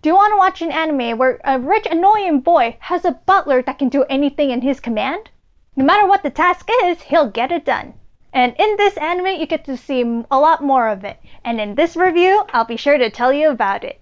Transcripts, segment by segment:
Do you want to watch an anime where a rich, annoying boy has a butler that can do anything in his command? No matter what the task is, he'll get it done. And in this anime, you get to see a lot more of it. And in this review, I'll be sure to tell you about it.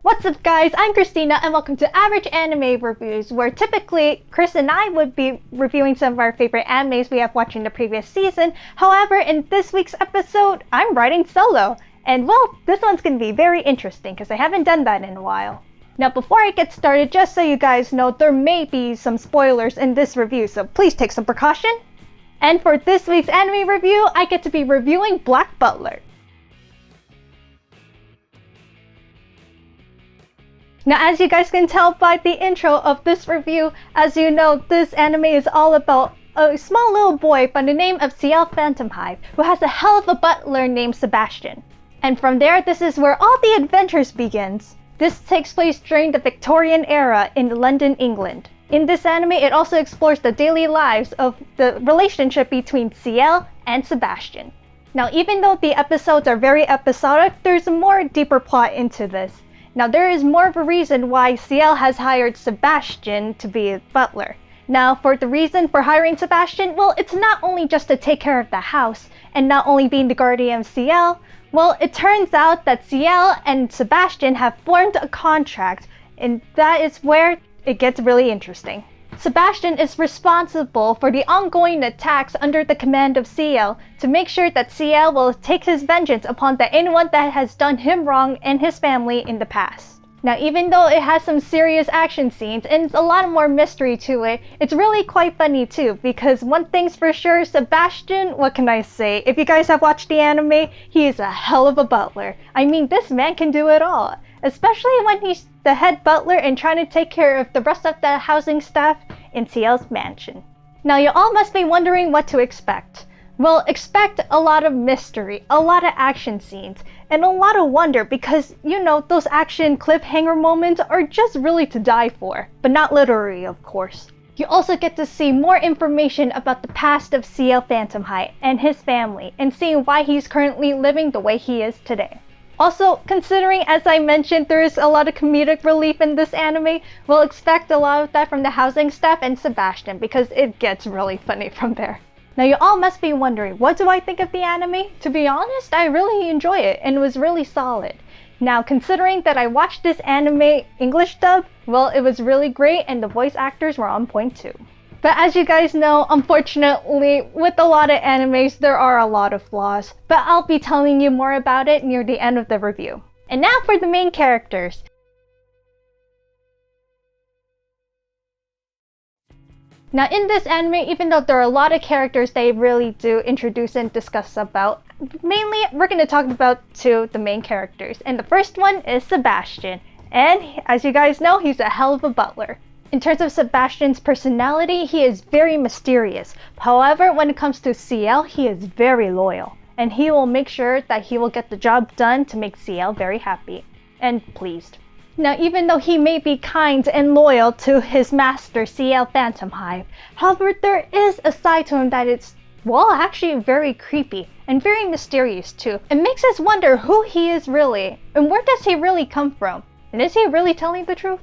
What's up guys, I'm Christina and welcome to Average Anime Reviews, where typically Chris and I would be reviewing some of our favorite animes we have watched in the previous season. However, in this week's episode, I'm writing solo. And well, this one's going to be very interesting because I haven't done that in a while. Now before I get started, just so you guys know, there may be some spoilers in this review, so please take some precaution. And for this week's anime review, I get to be reviewing Black Butler. Now as you guys can tell by the intro of this review, as you know, this anime is all about a small little boy by the name of CL Phantomhive who has a hell of a butler named Sebastian. And from there, this is where all the adventures begins. This takes place during the Victorian era in London, England. In this anime, it also explores the daily lives of the relationship between CL and Sebastian. Now even though the episodes are very episodic, there's a more deeper plot into this. Now there is more of a reason why CL has hired Sebastian to be a butler. Now for the reason for hiring Sebastian, well, it's not only just to take care of the house and not only being the guardian of CL. Well, it turns out that CL and Sebastian have formed a contract, and that is where it gets really interesting. Sebastian is responsible for the ongoing attacks under the command of CL to make sure that CL will take his vengeance upon anyone that has done him wrong and his family in the past. Now even though it has some serious action scenes and a lot more mystery to it, it's really quite funny too, because one thing's for sure, Sebastian, what can I say, if you guys have watched the anime, he is a hell of a butler. I mean, this man can do it all. Especially when he's the head butler and trying to take care of the rest of the housing staff in CL's mansion. Now you all must be wondering what to expect. Well, expect a lot of mystery, a lot of action scenes, and a lot of wonder because, you know, those action cliffhanger moments are just really to die for, but not literally, of course. You also get to see more information about the past of CL Phantomhive and his family, and seeing why he's currently living the way he is today. Also, considering, as I mentioned, there is a lot of comedic relief in this anime, we'll expect a lot of that from the housing staff and Sebastian because it gets really funny from there. Now you all must be wondering, what do I think of the anime? To be honest, I really enjoy it and it was really solid. Now considering that I watched this anime English dub, well, it was really great and the voice actors were on point too. But as you guys know, unfortunately, with a lot of animes, there are a lot of flaws. But I'll be telling you more about it near the end of the review. And now for the main characters. Now in this anime, even though there are a lot of characters they really do introduce and discuss about, mainly we're going to talk about the main characters. And the first one is Sebastian. And as you guys know, he's a hell of a butler. In terms of Sebastian's personality, he is very mysterious. However, when it comes to CL, he is very loyal. And he will make sure that he will get the job done to make CL very happy and pleased. Now, even though he may be kind and loyal to his master, CL Phantomhive, however, there is a side to him that is, well, actually very creepy and very mysterious too. It makes us wonder who he is really and where does he really come from? And is he really telling the truth?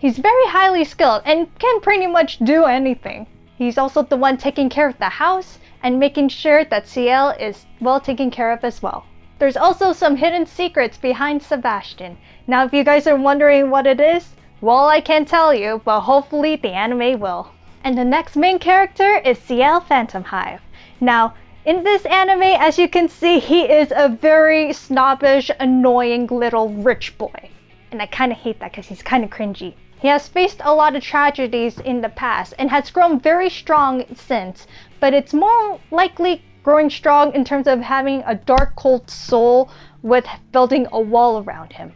He's very highly skilled and can pretty much do anything. He's also the one taking care of the house and making sure that CL is well taken care of as well. There's also some hidden secrets behind Sebastian. Now if you guys are wondering what it is, well, I can't tell you, but hopefully the anime will. And the next main character is CL Phantomhive. Now in this anime, as you can see, he is a very snobbish, annoying little rich boy. And I kind of hate that because he's kind of cringy. He has faced a lot of tragedies in the past and has grown very strong since, but it's more likely growing strong in terms of having a dark, cold soul with building a wall around him.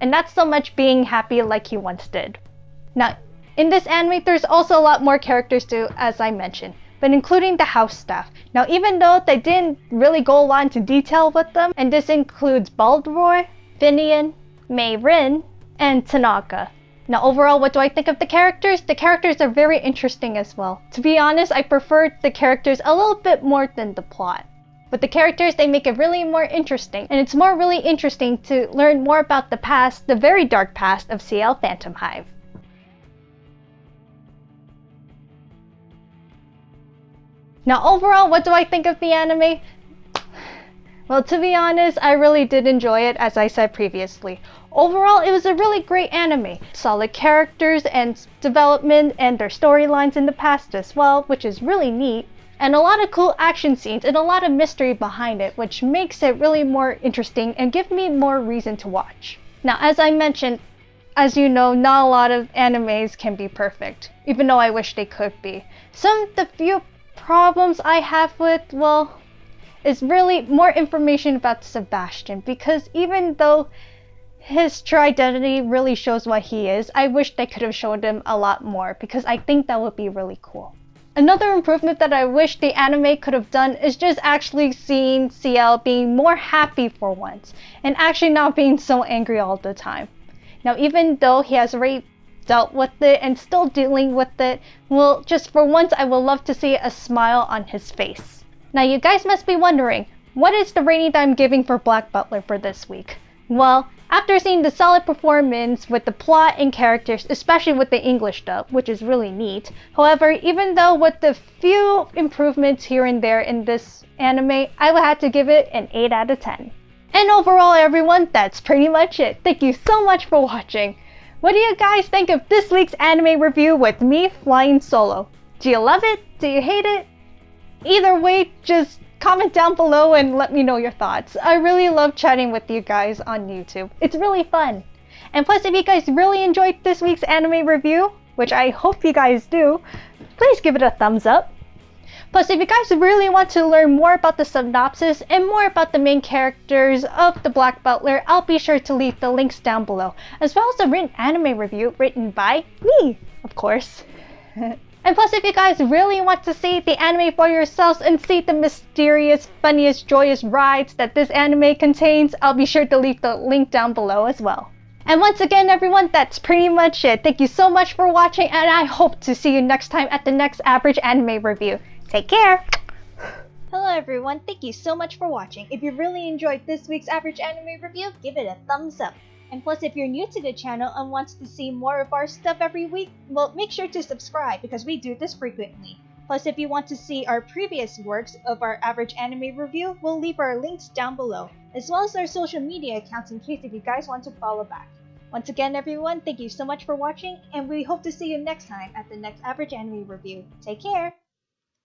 And not so much being happy like he once did. Now, in this anime, there's also a lot more characters too, as I mentioned, but including the house staff. Now, even though they didn't really go a lot into detail with them, and this includes Baldroy, Finian, Mei Rin, and Tanaka. Now overall, what do I think of the characters? The characters are very interesting as well. To be honest, I prefer the characters a little bit more than the plot. But the characters, they make it really more interesting. And it's really interesting to learn more about the past, the very dark past of CL Phantom Hive. Now overall, what do I think of the anime? Well, to be honest, I really did enjoy it, as I said previously. Overall, it was a really great anime. Solid characters and development and their storylines in the past as well, which is really neat. And a lot of cool action scenes and a lot of mystery behind it, which makes it really more interesting and give me more reason to watch. Now, as I mentioned, as you know, not a lot of animes can be perfect, even though I wish they could be. Some of the few problems I have with, well, is really more information about Sebastian, because even though his true identity really shows what he is, I wish they could have showed him a lot more, because I think that would be really cool. Another improvement that I wish the anime could have done is just actually seeing CL being more happy for once, and actually not being so angry all the time. Now, even though he has already dealt with it and still dealing with it, well, just for once I would love to see a smile on his face. Now you guys must be wondering, what is the rating that I'm giving for Black Butler for this week? Well, after seeing the solid performance with the plot and characters, especially with the English dub, which is really neat. However, even though with the few improvements here and there in this anime, I would have to give it an 8 out of 10. And overall everyone, that's pretty much it. Thank you so much for watching. What do you guys think of this week's anime review with me flying solo? Do you love it? Do you hate it? Either way, just comment down below and let me know your thoughts. I really love chatting with you guys on YouTube. It's really fun. And plus, if you guys really enjoyed this week's anime review, which I hope you guys do, please give it a thumbs up. Plus, if you guys really want to learn more about the synopsis and more about the main characters of the Black Butler, I'll be sure to leave the links down below, as well as a written anime review written by me, of course. And plus, if you guys really want to see the anime for yourselves and see the mysterious, funniest, joyous rides that this anime contains, I'll be sure to leave the link down below as well. And once again, everyone, that's pretty much it. Thank you so much for watching, and I hope to see you next time at the next average anime review. Take care! Hello everyone, thank you so much for watching. If you really enjoyed this week's average anime review, give it a thumbs up. And plus, if you're new to the channel and wants to see more of our stuff every week, well, make sure to subscribe because we do this frequently. Plus, if you want to see our previous works of our average anime review, we'll leave our links down below, as well as our social media accounts in case if you guys want to follow back. Once again, everyone, thank you so much for watching, and we hope to see you next time at the next average anime review. Take care!